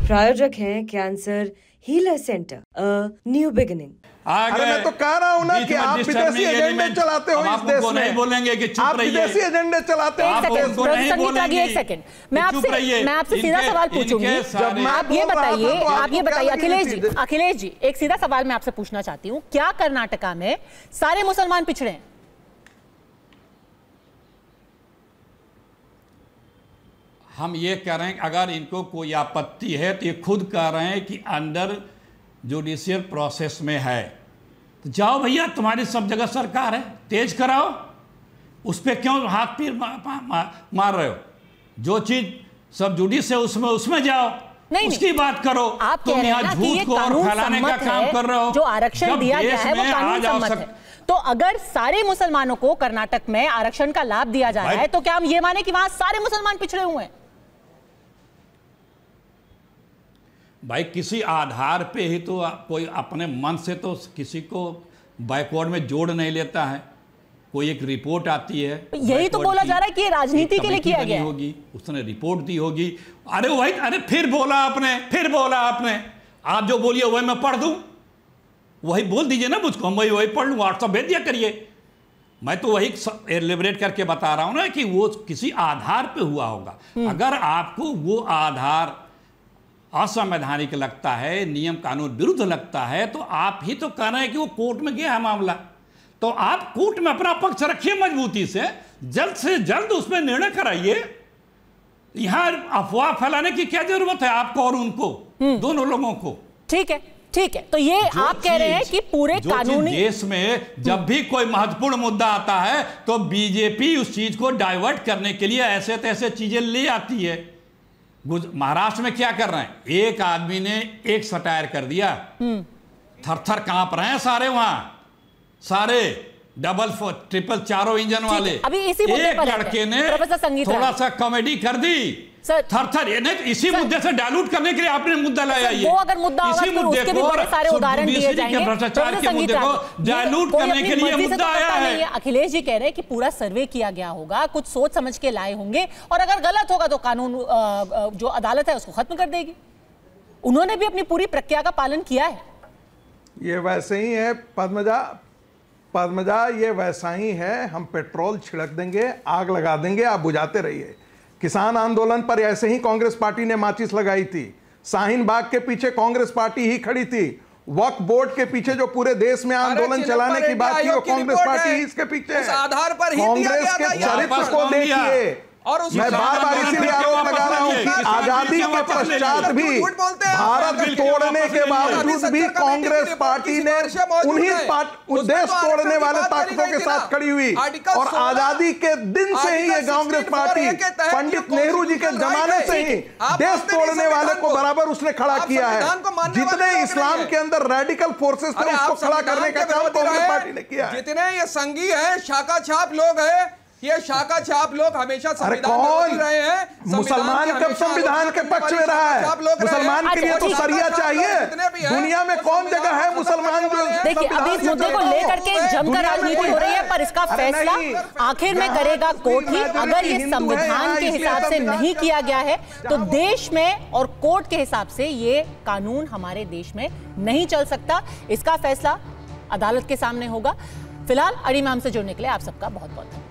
प्रायोजक हैं cancer healer centre, a new beginning. अरे मैं तो कह रहा हूं ना कि आप विदेशी एजेंडे चलाते हो इस देश में। नहीं बोलेंगे कि चुप आप रहिए। विदेशी एजेंडे चलाते हो। एक सेकंड, मैं आपसे सीधा सवाल पूछूंगी। आप ये बताइए अखिलेश जी, एक सीधा सवाल मैं आपसे पूछना चाहती हूँ, क्या कर्नाटका में सारे मुसलमान पिछड़े हैं? हम ये कह रहे हैं अगर इनको कोई आपत्ति है तो ये खुद कह रहे हैं कि अंडर जुडिशियल प्रोसेस में है, तो जाओ भैया, तुम्हारी सब जगह सरकार है, तेज कराओ। उस पर क्यों हाथ पीर मार रहे हो? जो चीज सब जुडिस है उसमें जाओ, उसकी बात करो। आप तुम यहाँ झूठ को और फैलाने का काम कर रहे हो। जो आरक्षण दिया गया है वो कानून सम्मत है। तो अगर सारे मुसलमानों को कर्नाटक में आरक्षण का लाभ दिया जा रहा है तो क्या हम ये माने कि वहां सारे मुसलमान पिछड़े हुए हैं? भाई किसी आधार पे ही तो कोई अपने मन से तो किसी को बैकवर्ड में जोड़ नहीं लेता है। कोई एक रिपोर्ट आती है, यही तो बोला जा रहा है कि ये राजनीति के लिए किया गया होगी, उसने रिपोर्ट दी होगी। अरे वही, अरे फिर बोला आपने। आप जो बोलिए वही मैं पढ़ दूं, वही बोल दीजिए ना मुझको, हम वही पढ़ लूं, व्हाट्सएप भेज दिया करिए। मैं तो वही एलिबरेट करके बता रहा हूं ना कि वो किसी आधार पे हुआ होगा। अगर आपको वो आधार असंवैधानिक लगता है, नियम कानून विरुद्ध लगता है, तो आप ही तो कह रहे हैं कि वो कोर्ट में गया है मामला, तो आप कोर्ट में अपना पक्ष रखिए मजबूती से जल्द उसमें निर्णय कराइए। यहां अफवाह फैलाने की क्या जरूरत है आपको और उनको, दोनों लोगों को? ठीक है। तो ये आप कह रहे हैं कि पूरे कानूनी देश में जब भी कोई महत्वपूर्ण मुद्दा आता है तो बीजेपी उस चीज को डाइवर्ट करने के लिए ऐसे तैसे चीजें ले आती है। महाराष्ट्र में क्या कर रहे हैं? एक आदमी ने एक सटायर कर दिया, थर-थर कांप रहे हैं सारे, वहां सारे डबल ट्रिपल चारों इंजन वाले। अभी इसी मुद्दे पर एक लड़के ने थोड़ा सा कॉमेडी कर दी, थर-थर। इसी मुद्दे से डायलूट करने के लिए आपने मुद्दा लाया। वो अगर मुद्दा होगा तो उसके भी बड़े सारे उदाहरण दिए जाएंगे। भ्रष्टाचार के मुद्दे को डायलूट करने के लिए मुद्दा आया है। अखिलेश जी कह रहे हैं कि पूरा सर्वे किया गया होगा, कुछ सोच समझ के लाए होंगे, और अगर गलत होगा तो कानून जो अदालत है उसको खत्म कर देगी। उन्होंने भी अपनी पूरी प्रक्रिया का पालन किया है। ये वैसे ही है पद्मजा, ये वैसा ही है। हम पेट्रोल छिड़क देंगे, आग लगा देंगे, आप बुझाते रहिए। किसान आंदोलन पर ऐसे ही कांग्रेस पार्टी ने माचिस लगाई थी। शाहीन बाग के पीछे कांग्रेस पार्टी ही खड़ी थी। वक्फ बोर्ड के पीछे जो पूरे देश में आंदोलन चलाने की बात की, वो कांग्रेस पार्टी ही इसके पीछे है। आधार पर कांग्रेस के चरित्र को देखिए। और मैं बार इसीलिए आरोप लगा रहा हूं कि आजादी के पश्चात भी, भारत तोड़ने के बावजूद भी कांग्रेस पार्टी ने उन्हीं देश तोड़ने वाले ताकतों के साथ खड़ी हुई। और आजादी के दिन से ही ये कांग्रेस पार्टी, पंडित नेहरू जी के जमाने से ही देश तोड़ने वाले को बराबर उसने खड़ा किया है। जितने इस्लाम के अंदर रेडिकल फोर्सेस थे उसको खड़ा करने का काम कांग्रेस पार्टी ने किया है। जितने ये संघी है, शाखा छाप लोग है, ये शाखा छाप लोग हमेशा संविधान विरोधी रहे हैं। मुसलमान कब संविधान के पक्ष में रहा है? मुसलमान के लिए तो सरिया चाहिए। दुनिया में कौन जगह है मुसलमान जो? देखिए, अभी इस मुद्दे को लेकर के जमकर राजनीति हो रही है, पर इसका फैसला आखिर में करेगा कोर्ट ही। अगर ये संविधान के हिसाब से नहीं किया गया है तो देश में और कोर्ट के हिसाब से ये कानून हमारे देश में नहीं चल सकता। इसका फैसला अदालत के सामने होगा। फिलहाल अड़ी में हमसे जुड़ने के लिए आप सबका बहुत बहुत धन्यवाद।